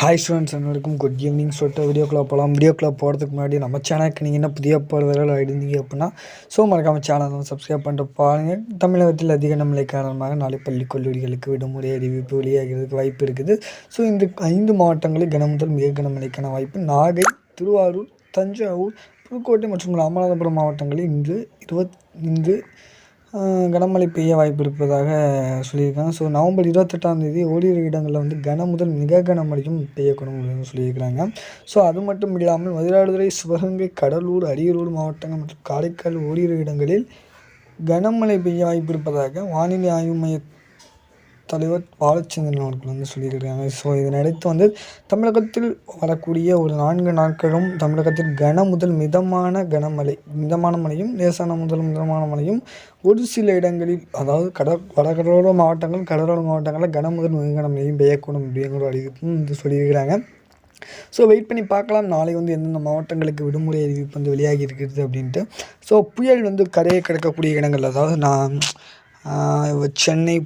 Hi students, அனைவருக்கும் good evening. சொல்லிட்டு வீடியோக்குள்ளே போகலாம். வீடியோக்குள்ளே போகிறதுக்கு முன்னாடி நம்ம சேனலுக்கு நீங்கள் என்ன புதிய போகிறவர்கள் ஆகிருந்தீங்க அப்படின்னா மறக்காமல் சேனல் வந்து சப்ஸ்கிரைப் பண்ணிட்டு பாருங்கள். தமிழகத்தில் அதிக நம்மளை காரணமாக நாளை பள்ளி கல்லூரிகளுக்கு விடுமுறை அறிவிப்பு வெளியாகிறதுக்கு வாய்ப்பு இருக்குது. இந்த 5 மாவட்டங்களில் கனமுதல் மிக கனமழைக்கான வாய்ப்பு. நாகை, திருவாரூர், தஞ்சாவூர், புதுக்கோட்டை மற்றும் ராமநாதபுரம் மாவட்டங்களில் இன்று கனமழை பெய்ய வாய்ப்பு இருப்பதாக சொல்லியிருக்காங்க. நவம்பர் 28 ஓரிரு இடங்களில் வந்து கனமுதல் மிக கனமழையும் பெய்யக்கூடும் அப்படின்னு சொல்லியிருக்கிறாங்க. அது மட்டும் இல்லாமல் மயிலாடுதுறை, சிவகங்கை, கடலூர், அரியலூர் மாவட்டங்கள் மற்றும் காரைக்கால் ஓரிரு இடங்களில் கனமழை பெய்ய வாய்ப்பு இருப்பதாக வானிலை ஆய்வு மைய தலைவர் பாலச்சந்திரன் அவர்கள் வந்து சொல்லியிருக்காங்க. இதனையடுத்து வந்து தமிழகத்தில் வரக்கூடிய ஒரு 4 நாட்களும் தமிழகத்தில் முதல் மிதமான மழையும் லேசான முதல் மிதமான மழையும் ஒரு சில இடங்களில், அதாவது வடகடலோர மாவட்டங்கள், கடலோர மாவட்டங்களில் கனமுதல் மிக கனமழையும் பெய்யக்கூடும் அப்படிங்கிற அறிவிப்பும் வந்து சொல்லியிருக்கிறாங்க. வெயிட் பண்ணி பார்க்கலாம் நாளை வந்து எந்தெந்த மாவட்டங்களுக்கு விடுமுறை அறிவிப்பு வந்து வெளியாகி இருக்கிறது அப்படின்ட்டு. புயல் வந்து கரையை கடக்கக்கூடிய இடங்கள், அதாவது சென்னை,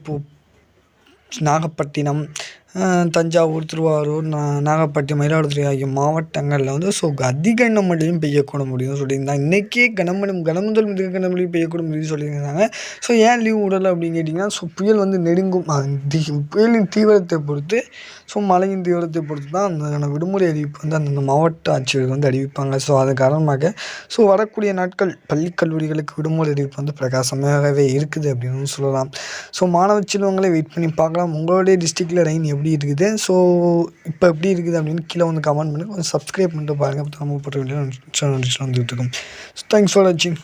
நாகப்பட்டினம், தஞ்சாவூர், திருவாரூர், நாகப்பட்டினம், மயிலாடுதுறை ஆகிய மாவட்டங்களில் வந்து அதிக கனமழையும் பெய்யக்கூடும் அப்படின்னு சொல்லியிருந்தாங்க. இன்றைக்கே கனமுதல் மிக கனமழை பெய்யக்கூடும் அப்படின்னு சொல்லியிருந்தாங்க. ஏன் லீவ் விடலை அப்படின்னு கேட்டிங்கன்னா, புயல் வந்து நெருங்கும், புயலின் தீவிரத்தை பொறுத்து, மழையின் தீவிரத்தை பொறுத்து தான் அந்த விடுமுறை அறிவிப்பு வந்து அந்தந்த மாவட்ட ஆட்சியர்கள் வந்து அறிவிப்பாங்க. அது காரணமாக வரக்கூடிய நாட்கள் பள்ளி கல்லூரிகளுக்கு விடுமுறை அறிவிப்பு வந்து பிரகாசமாகவே இருக்குது அப்படின்னு சொல்லலாம். மாணவ செல்வங்களை வெயிட் பண்ணி பார்க்கலாம். உங்களுடைய டிஸ்ட்ரிக்டில் ரெயின் எப்படி இருக்குது, இப்போ எப்படி இருக்குது அப்படின்னு கீழே வந்து கமெண்ட் பண்ணி கொஞ்சம் சப்ஸ்கிரைப் பண்ணிட்டு பாருங்கள். அப்போ நம்ம போட்ட வீடியோ வந்துட்டு இருக்கும். தேங்க்ஸ் ஃபார் வாட்சிங்.